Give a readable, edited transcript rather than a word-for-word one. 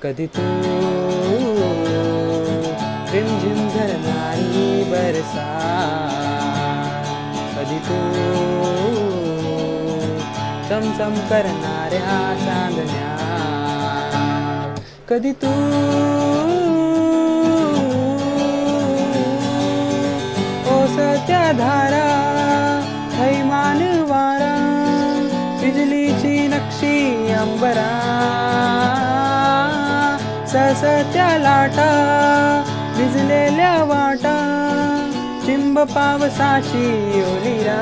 कधी तू रिमझिम झरणारी बरसा, कधी तू चमचम करणाऱ्या चांदण्या, कधी तू ओसत्या धारा, थैमान वारा, बिजलीची नक्षी अंबरा, ससत्या लाटा, भिजलेल्या वाटा, चिंब पावसाची ओलिरा.